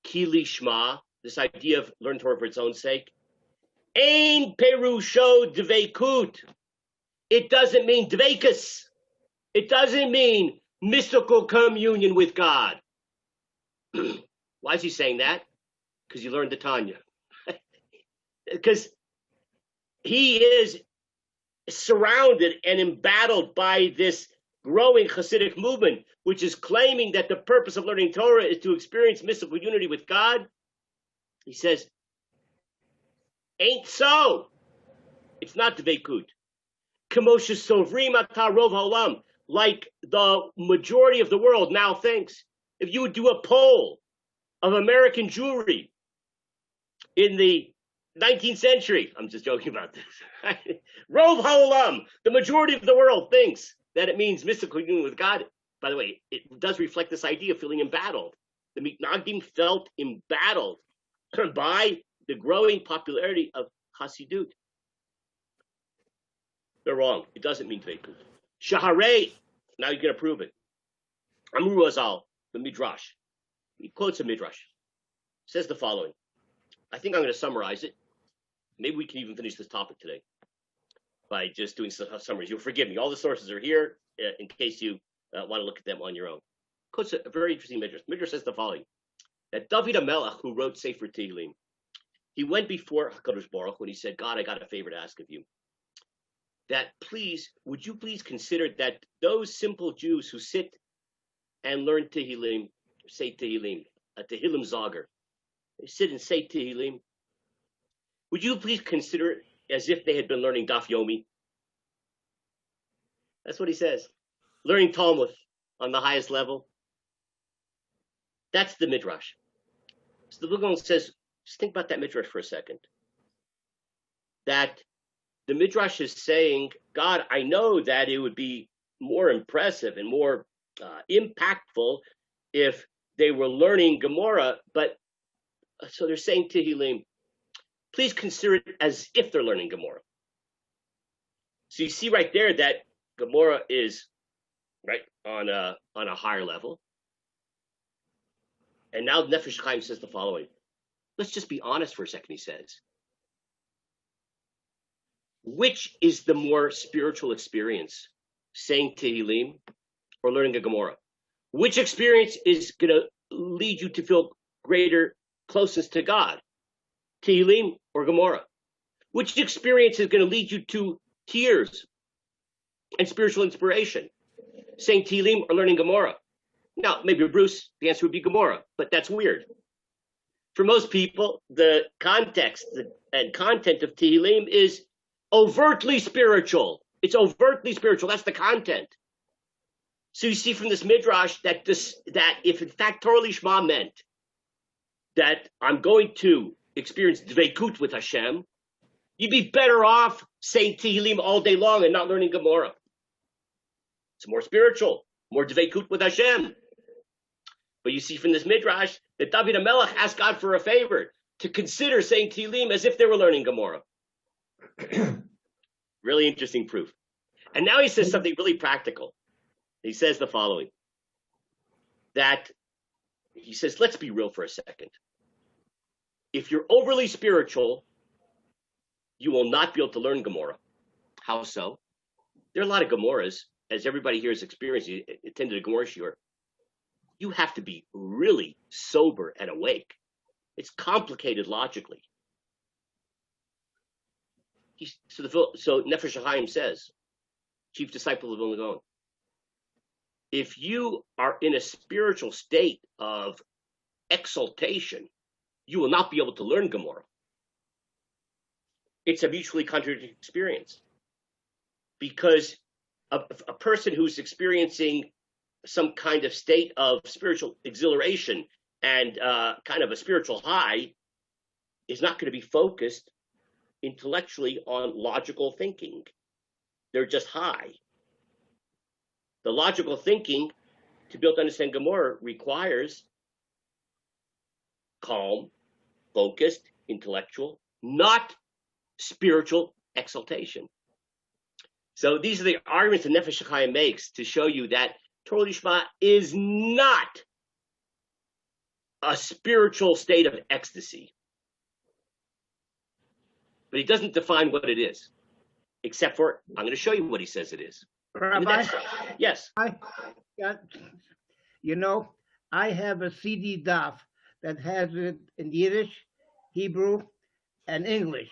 Ki lishma, this idea of learning Torah for its own sake. Ein perusho dveikut. It doesn't mean dveikus. It doesn't mean mystical communion with God. Why is he saying that? Because you learned the Tanya. Because he is surrounded and embattled by this growing Chassidic movement, which is claiming that the purpose of learning Torah is to experience mystical unity with God. He says, ain't so. It's not dveikut. K'moshe sovrim ata rov haolam, like the majority of the world now thinks. If you would do a poll of American Jewry in the 19th century, I'm just joking about this. Rov haolam, the majority of the world thinks that it means mystical union with God. By the way, it does reflect this idea of feeling embattled. The Mitnagdim felt embattled by the growing popularity of Chassidut. They're wrong. It doesn't mean dveikut. Shaharei, now you're going to prove it. Amru Azal, the Midrash. He quotes a Midrash. Says the following. I think I'm going to summarize it. Maybe we can even finish this topic today by just doing some summaries. You'll forgive me. All the sources are here in case you want to look at them on your own. Quotes a very interesting Midrash. Midrash says the following. That David HaMelech, who wrote Sefer Tehillim, he went before HaKadosh Baruch Hu and he said, God, I got a favor to ask of you. That please, would you please consider that those simple Jews who sit and learn Tehillim, say Tehillim, a Tehillim Zager, they sit and say Tehillim, would you please consider it as if they had been learning Daf Yomi? That's what he says. Learning Talmud on the highest level. That's the Midrash. So the Vilna says, just think about that Midrash for a second. That the Midrash is saying, God, I know that it would be more impressive and more impactful if they were learning Gemara, but so they're saying Tehillim, please consider it as if they're learning Gemara. So you see right there that Gemara is right on a higher level. And now Nefesh Chaim says the following. Let's just be honest for a second, he says. Which is the more spiritual experience, saying Tehillim or learning a Gemara? Which experience is going to lead you to feel greater closeness to God, Tehillim or Gemara? Which experience is going to lead you to tears and spiritual inspiration? Saying Tehillim or learning Gemara? Now, maybe Bruce, the answer would be Gemara, but that's weird. For most people, the context and content of Tehillim is overtly spiritual. It's overtly spiritual. That's the content. So you see from this midrash that if in fact Torah Lishma meant that I'm going to experience dveikut with Hashem, you'd be better off saying Tehillim all day long and not learning Gemara. It's more spiritual, more dveikut with Hashem. But you see from this midrash that David HaMelech asked God for a favor to consider saying Tehillim as if they were learning Gemara. Really interesting proof. And now he says something really practical. He says the following, that he says, let's be real for a second. If you're overly spiritual, you will not be able to learn Gemara. How so? There are a lot of Gemaras, as everybody here has experienced. You attended a Gemara shiur. You have to be really sober and awake. It's complicated logically. So Nefesh HaChaim says, chief disciple of Vilna Gaon, if you are in a spiritual state of exaltation, you will not be able to learn Gemara. It's a mutually contradictory experience, because a person who's experiencing some kind of state of spiritual exhilaration and kind of a spiritual high is not going to be focused intellectually on logical thinking. They're just high. The logical thinking to be able to understand Gemara requires calm, focused, intellectual, not spiritual exaltation. So these are the arguments that Nefesh HaChaim makes to show you that Torah Lishma is not a spiritual state of ecstasy. But he doesn't define what it is, except for, I'm going to show you what he says it is. Rabbi, yes. I have a CD daf that has it in Yiddish, Hebrew, and English,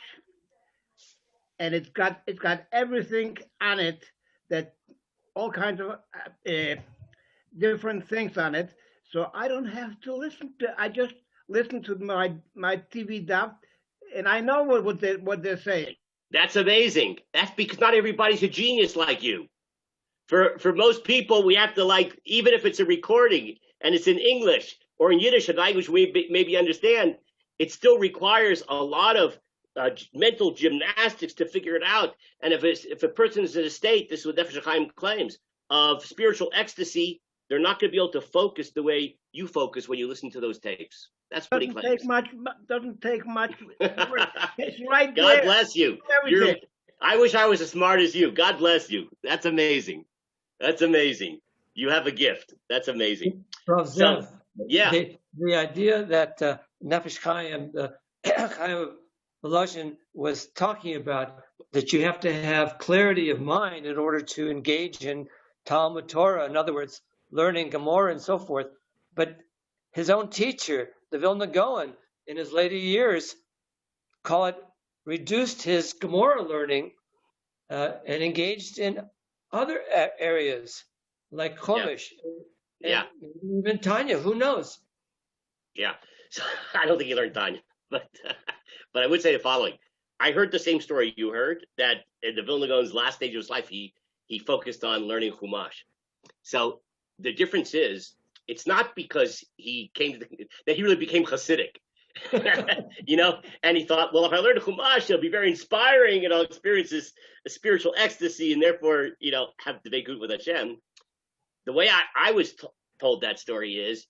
and it's got everything on it, that all kinds of different things on it. So I don't have to listen to. I just listen to my TV daf, and I know what they're saying. That's amazing. That's because not everybody's a genius like you. For most people, we have to, like, even if it's a recording and it's in English or in Yiddish, a language we maybe understand, it still requires a lot of mental gymnastics to figure it out. And if a person is in a state, this is what Nefesh HaChaim claims, of spiritual ecstasy, they're not going to be able to focus the way you focus when you listen to those tapes. That's what he claims. Doesn't take much. It's right God there. bless you. I wish I was as smart as you. God bless you. That's amazing. That's amazing. You have a gift. That's amazing. So, yeah. The idea that Nefesh Chaim, Chaim Volozhin was talking about, that you have to have clarity of mind in order to engage in Talmud Torah, in other words, learning Gemara and so forth. But his own teacher, the Vilna Gaon, in his later years, reduced his Gemara learning and engaged in other areas like Chumash, and even Tanya. Who knows? Yeah, so I don't think he learned Tanya, but I would say the following: I heard the same story you heard, that in the Vilna Gaon's last stage of his life, he focused on learning Chumash. So the difference is, it's not because he that he really became Chassidic. And he thought, well, if I learn Chumash, it'll be very inspiring and I'll experience this spiritual ecstasy and therefore, have dveikut with Hashem. The way I was told that story is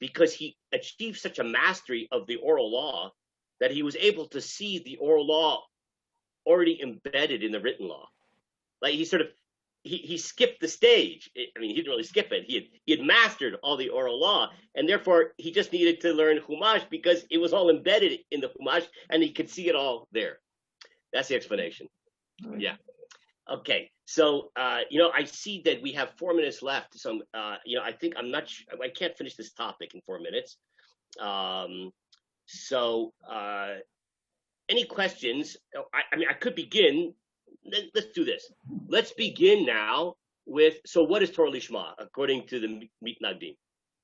because he achieved such a mastery of the oral law that he was able to see the oral law already embedded in the written law. Like he skipped the stage. I mean, he didn't really skip it. He had mastered all the oral law, and therefore he just needed to learn Chumash because it was all embedded in the Chumash, and he could see it all there. That's the explanation. Right. Yeah. Okay. So, I see that we have 4 minutes left. So, I think I can't finish this topic in 4 minutes. any questions? I mean, I could begin. Let's do this. Let's begin now with, so what is Torah Lishma according to the Mitnagdim?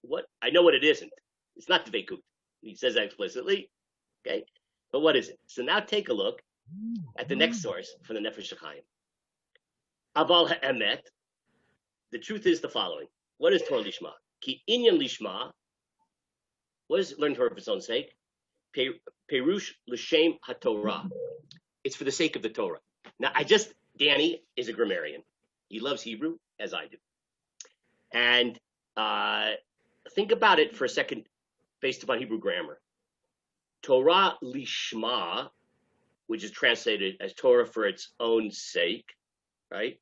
What, I know what it isn't. It's not Dveikut. He says that explicitly. Okay, but what is it? So now take a look at the next source from the Nefesh HaChaim. Aval ha'emet. The truth is the following. What is Torah Lishma? Ki inyan Lishma. What is learn Torah for its own sake? Perush l'shem haTorah. It's for the sake of the Torah. Now, Danny is a grammarian. He loves Hebrew, as I do. And think about it for a second based upon Hebrew grammar. Torah Lishma, which is translated as Torah for its own sake, right?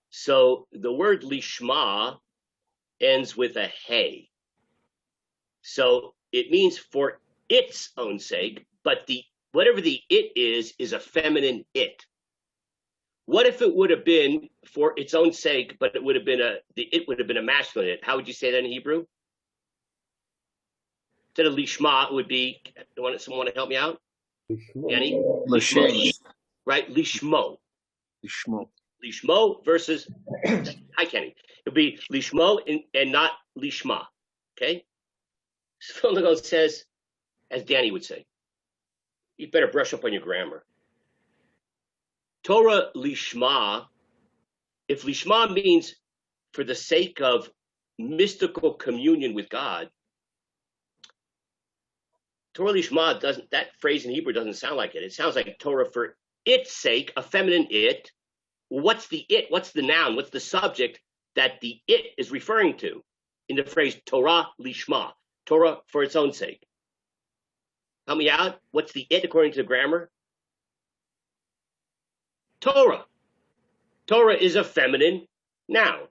So the word Lishma ends with a hey. So it means for its own sake, but whatever the it is a feminine it. What if it would have been for its own sake, but it would have been a masculine it? How would you say that in Hebrew? Instead of lishma, it would be, someone want to help me out? Yanni? Lishmo. Right? Lishmo. Lishmo. Lishmo versus, hi Kenny. It would be lishmo and not lishma. Okay? So Vilna Gaon says, as Danny would say, you better brush up on your grammar. Torah Lishma, if Lishma means for the sake of mystical communion with God, Torah Lishma doesn't, that phrase in Hebrew doesn't sound like it. It sounds like Torah for its sake, a feminine it. What's the it? What's the noun? What's the subject that the it is referring to in the phrase Torah Lishma? Torah for its own sake. Help me out. What's the it according to the grammar? Torah. Torah is a feminine noun.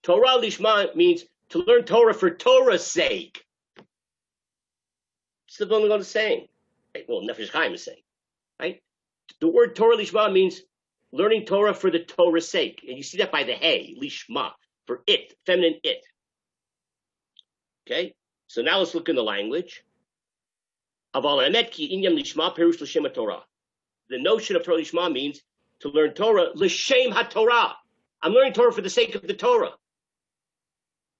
Torah Lishma means to learn Torah for Torah's sake. It's the Vilna Gaon is saying. Right? Well, Nefesh Chaim is saying. Right? The word Torah Lishma means learning Torah for the Torah's sake. And you see that by the hey, Lishma, for it, feminine it. Okay? So now let's look in the language. Aval emet ki inyan lishma perush l'shem haTorah. The notion of Torah Lishma means to learn Torah l'shem haTorah. I'm learning Torah for the sake of the Torah.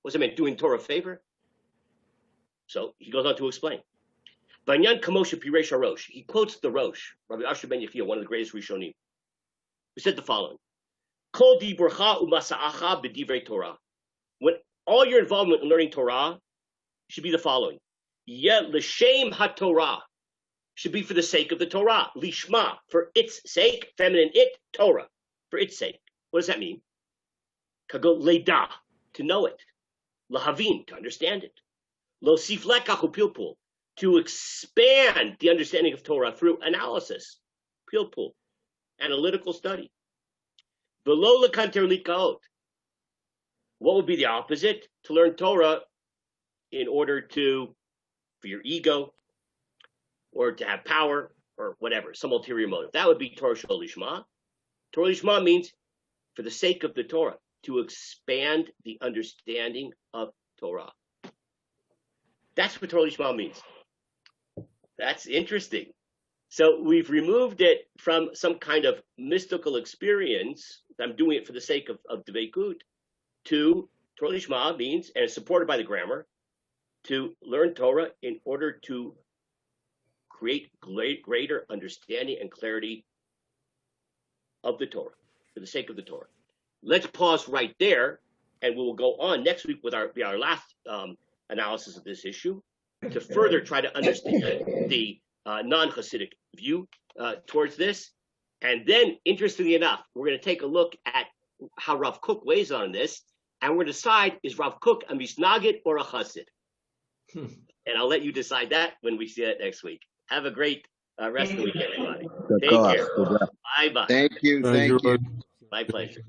What's it mean? Doing Torah a favor? So he goes on to explain. Banyan kamosha piresh harosh. He quotes the Rosh, Rabbi Asher ben Yechiel, one of the greatest Rishonim, who said the following: Kol diburcha umasa'acha b'divrei Torah. When all your involvement in learning Torah should be the following: Yeh l'shem haTorah, should be for the sake of the Torah. Lishma, for its sake, feminine it, Torah, for its sake. What does that mean? Kago leda, to know it. Lahavin, to understand it. Lo sif lekach upilpul, to expand the understanding of Torah through analysis, pilpul, analytical study. V'lo lekanter likaot. What would be the opposite? To learn Torah in order for your ego, or to have power, or whatever, some ulterior motive. That would be Torah Lishma. Torah Lishma means for the sake of the Torah, to expand the understanding of Torah. That's what Torah Lishma means. That's interesting. So we've removed it from some kind of mystical experience. I'm doing it for the sake of Dveikut, to Torah Lishma means, and it's supported by the grammar, to learn Torah in order to create greater understanding and clarity of the Torah, for the sake of the Torah. Let's pause right there, and we will go on next week with our last analysis of this issue to further try to understand the non-Chassidic view towards this. And then, interestingly enough, we're going to take a look at how Rav Kook weighs on this, and we're going to decide, is Rav Kook a Misnagid or a Chassid? And I'll let you decide that when we see that next week. Have a great rest of the week, everybody. Take care. Bye-bye. Thank you. Thank you. My pleasure.